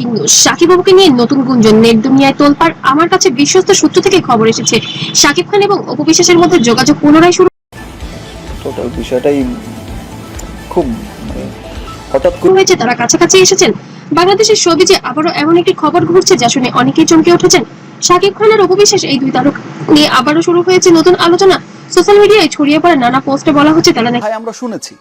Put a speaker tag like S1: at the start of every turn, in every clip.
S1: Breaking news, Shakib বাবুকে নিয়ে নতুন গুঞ্জন, নেট দুনিয়ায় তোলপাড়। আমার কাছে বিশ্বস্ত সূত্র থেকে খবর এসেছে, শাকিব খান এবং অপু বিশ্বাসের মধ্যে যোগাযোগ পুনরায় শুরু
S2: টোটাল বিষয়টাই খুব হঠাৎ করে
S1: হয়েছে। তারা কাছাকাছি এসেছেন। বাংলাদেশের শোবিজে আবারও এমন একটি খবর ঘুরছে যা শুনে অনেকেই চমকে উঠেছেন। শাকিব খান আর অপু বিশ্বাস এই দুই তারকা নিয়ে আবারও শুরু হয়েছে নতুন আলোচনা। সোশ্যাল মিডিয়ায় ছড়িয়ে পড়া নানা পোস্টে বলা হচ্ছে তারা নাকি
S2: আমরা শুনেছি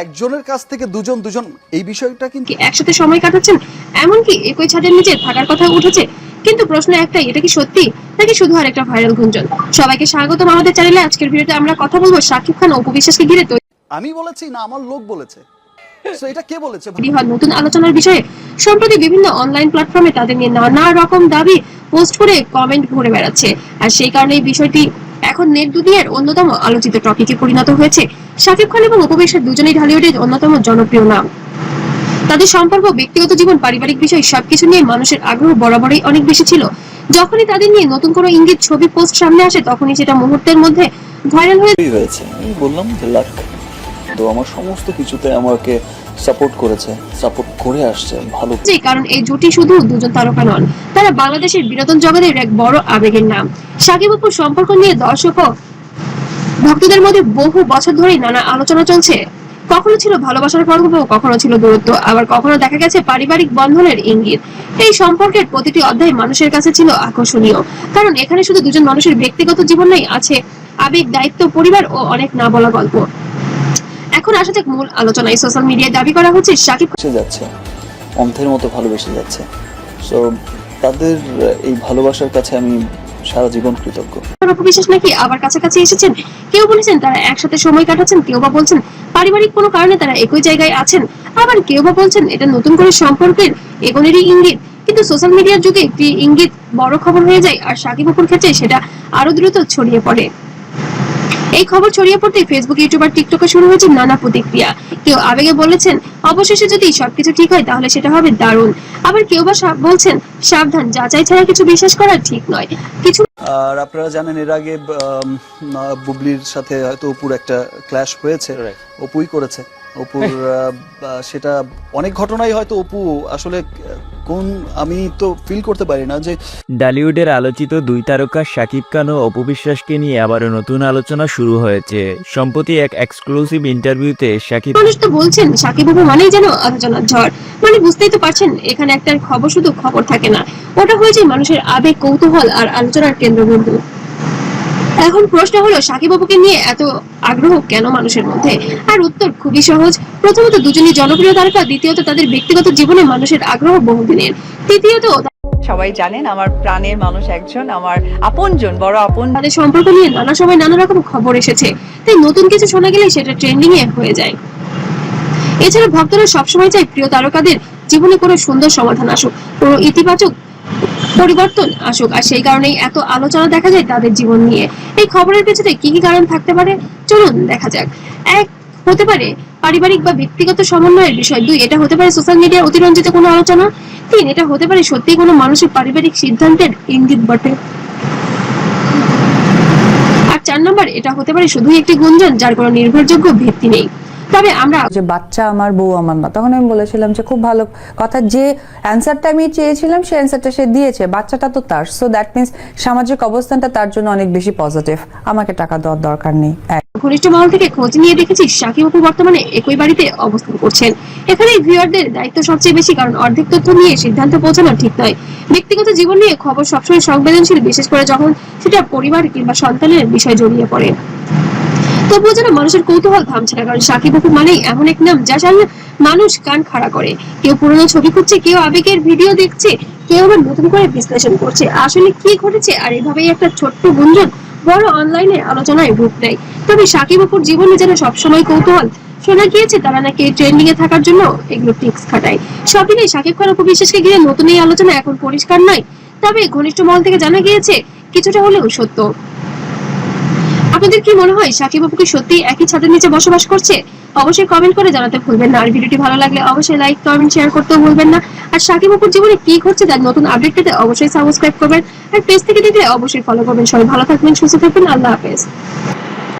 S2: একজনের কাছ থেকে দুজন এই বিষয়টা কিন্তু
S1: একসাথে সময় কাটাচ্ছেন, এমনকি একই ছাদের নিচে থাকার কথা উঠেছে। কিন্তু প্রশ্ন একটাই, এটা কি সত্যি নাকি শুধু আর একটা ভাইরাল গুঞ্জন? সবাইকে স্বাগতম আমাদের চ্যানেলে। আজকের ভিডিওতে আমরা কথা বলবো শাকিব খান ও অপু বিশ্বাসকে ঘিরে
S2: আমি বলেছি না আমার লোক বলেছে, সো এটা কে বলেছে
S1: তৈরি হওয়া নতুন আলোচনার বিষয়ে সম্প্রতি বিভিন্ন অনলাইন প্ল্যাটফর্মে তাদের নিয়ে নানা রকম দাবি পোস্ট করে কমেন্ট ঘুরে বেড়াচ্ছে। আর সেই কারণে এই বিষয়টি এখন নেট দুনিয়ার অন্যতম আলোচিত টপিকে পরিণত হয়েছে। শাকিব খান এবং অপু বিশ্বাস দুজনেই ঢালিউডের অন্যতম জনপ্রিয় নাম। তাদের সম্পর্ক, ব্যক্তিগত জীবন, পারিবারিক বিষয় সবকিছু নিয়ে মানুষের আগ্রহ বরাবরই অনেক বেশি ছিল। যখনই তাদের নিয়ে নতুন কোনো ইঙ্গিত, ছবি, পোস্ট সামনে আসে তখনই সেটা মুহূর্তের মধ্যে ভাইরাল
S2: হয়েছে। আমি বললাম যে লাক, তো আমার সমস্ত কিছুতে আমাকে সাপোর্ট করেছে, সাপোর্ট করে আসছে ভালো।
S1: কারণ এই জুটি শুধু দুজন তারকা নন, তারা বাংলাদেশের বিনোদন জগতের এক বড় আবেগের নাম। শাকিব অপুর সম্পর্ক নিয়ে দর্শক ও ভক্তদের মধ্যে বহু বছর ধরেই নানা আলোচনা চলছে। কখনো ছিল ভালোবাসার গল্প, কখনো ছিল দূরত্ব, আবার কখনো দেখা গেছে পারিবারিক বন্ধনের ইঙ্গিত। এই সম্পর্কের প্রতিটি অধ্যায় মানুষের কাছে ছিল আকর্ষণীয়, কারণ এখানে শুধু দুজন মানুষের ব্যক্তিগত জীবন নেই, আছে আবেগ, দায়িত্ব, পরিবার ও অনেক না বলা গল্প। এখন আসা যাক মূল আলোচনায়। সোশ্যাল মিডিয়ায় দাবি করা হচ্ছে শাকিব
S2: যাচ্ছে অন্ধের মতো ভালোবেসে যাচ্ছে। সো তাদের এই ভালোবাসার কাছে আমি সারা জীবন কৃতজ্ঞ।
S1: অপু বিশ্বাস নাকি আবার কাছাকাছি এসেছেন। কেউ বলেছেন তারা একসাথে সময় কাটাচ্ছেন, কেউ বা বলছেন পারিবারিক কোনো কারণে তারা একই জায়গায় আছেন, আবার কেউ বা বলছেন এটা নতুন করে সম্পর্কের এগোনেরই ইঙ্গিত। কিন্তু সোশ্যাল মিডিয়ার যুগে একটি ইঙ্গিত বড় খবর হয়ে যায়, আর শাকিব অপুর ক্ষেত্রে সেটা আরো দ্রুত ছড়িয়ে পড়ে। এই খবর ছড়িয়ে পড়তে ফেসবুক, ইউটিউব আর টিকটকে শুরু হয়েছে নানা প্রতিক্রিয়া। কেউ আবেগে বলেছেন অবশেষে যদি সবকিছু ঠিক হয় তাহলে সেটা হবে দারুণ, আবার কেউ বা বলছেন সাবধান, যাচাই ছাড়া কিছু বিশ্বাস করা ঠিক নয়। কিছু
S2: আর আপনারা জানেন এর আগে বুবলির সাথে হয়তো অপুর একটা ক্ল্যাশ হয়েছে, অপুই করেছে অপুর সেটা অনেক ঘটনাই হয়তো অপু আসলে কোন আমি তো ফিল করতে পারি না যে
S3: ঢালিউডের আলোচিত দুই তারকা শাকিব খান ও অপু বিশ্বাসকে নিয়ে আবারও নতুন আলোচনা শুরু হয়েছে। সম্প্রতি এক এক্সক্লুসিভ ইন্টারভিউতে শাকিব
S1: মানুষ তো বলছেন শাকিব অপু মানেই যেন আলোচনার ঝড়। মানে বুঝতেই তো পারছেন, এখানে একটা খবর শুধু খবর থাকে না, ওটা হয়েছে মানুষের আবেগ, কৌতূহল আর আলোচনার কেন্দ্রবিন্দু। এখন প্রশ্ন হলো শাকিব অপুকে নিয়ে এত আগ্রহ কেন মানুষের মধ্যে? আর উত্তর খুবই সহজ। প্রথমত দুজনই জনপ্রিয় তারকা, দ্বিতীয়ত তাদের ব্যক্তিগত জীবনে মানুষের আগ্রহ বহুদিনের, তৃতীয়ত
S4: সবাই জানেন আমার প্রাণের মানুষ একজন, আমার আপনজন, বড় আপন।
S1: তাদের সম্পর্ক নিয়ে নানা সময় নানা রকম খবর এসেছে, তাই নতুন কিছু শোনা গেলে সেটা ট্রেন্ডিং এ হয়ে যায়। এছাড়া ভক্তরা সবসময় চায় প্রিয় তারকাদের জীবনে কোনো সুন্দর সমাধান আসুক, কোনো ইতিবাচক পরিবর্তন আসুক, আর সেই কারণেই এত আলোচনা দেখা যায় তাদের জীবন নিয়ে। এই খবরের পেছনে কি কি কারণ থাকতে পারে চলুন দেখা যাক। এক, হতে পারে পারিবারিক বা ব্যক্তিগত সমন্বয়ের বিষয়। দুই, এটা হতে পারে সোশ্যাল মিডিয়ার অতিরঞ্জিত কোনো আলোচনা। তিন, এটা হতে পারে সত্যি কোনো মানুষের পারিবারিক সিদ্ধান্তের ইঙ্গিত বটে। আর চার নম্বর, এটা হতে পারে শুধুই একটি গুঞ্জন যার কোনো নির্ভরযোগ্য ভিত্তি নেই। তবে আমরা
S5: যে বাচ্চা আমার, বউ আমার না, তখন আমি বলেছিলাম যে খুব ভালো কথা, যে অ্যান্সারটা আমি চেয়েছিলাম সেই অ্যান্সারটা সে দিয়েছে, বাচ্চাটা তো তার, সো দ্যাট মিনস সামাজিক অবস্থানটা তার জন্য অনেক বেশি পজিটিভ, আমাকে টাকা দেওয়ার দরকার নেই।
S1: ঘনিষ্ঠ মহল থেকে খোঁজ নিয়ে দেখেছি শাকিব অপু বর্তমানে একই বাড়িতে অবস্থান করছেন। এখানে ভিউয়ারদের দায়িত্ব সবচেয়ে বেশি, কারণ অর্ধেক তথ্য নিয়ে সিদ্ধান্ত পৌঁছানো ঠিক নয়। ব্যক্তিগত জীবন নিয়ে খবর সবসময় সংবেদনশীল, বিশেষ করে যখন সেটা পরিবার কিংবা সন্তানের বিষয় জড়িয়ে পড়ে। তবুও যেন মানুষের কৌতূহল থামছে না, কারণ শাকিব অপু মানেই এমন এক নাম যা জানলে মানুষ কান খাড়া করে। কেউ পুরনো ছবি খুঁজছে, কেউ আবেগের ভিডিও দেখছে, কেউ আবার নতুন করে বিশ্লেষণ করছে আসলে কি ঘটেছে। আর এভাবেই একটা ছোট্ট গুঞ্জন বড় অনলাইনে আলোচনায় রূপ নেয়। তবে শাকিব অপুর জীবনে যেন সবসময় কৌতূহল। শোনা গিয়েছে তারা নাকি ট্রেন্ডিং এ থাকার জন্য এগুলো টিক্স খাটায়। সব মিলিয়ে শাকিব খান অপু বিশ্বাসকে ঘিরে নতুন এই আলোচনা এখন পরিষ্কার নয়, তবে ঘনিষ্ঠ মহল থেকে জানা গিয়েছে কিছুটা হলেও সত্য। আপনাদের কি মনে হয় শাকিব অপু কি সত্যি একই ছাদের নিচে বসবাস করছে? অবশ্যই কমেন্ট করে জানাতে ভুলবেন না। আর ভিডিওটি ভালো লাগলে অবশ্যই লাইক, কমেন্ট, শেয়ার করতেও ভুলবেন না। আর শাকিব অপুর জীবনে কি ঘটছে তার নতুন আপডেট পেতে অবশ্যই সাবস্ক্রাইব করবেন, আর পেজ থেকে দেখলে অবশ্যই ফলো করবেন। সবাই ভালো থাকবেন, সুস্থ থাকবেন, আল্লাহ হাফেজ।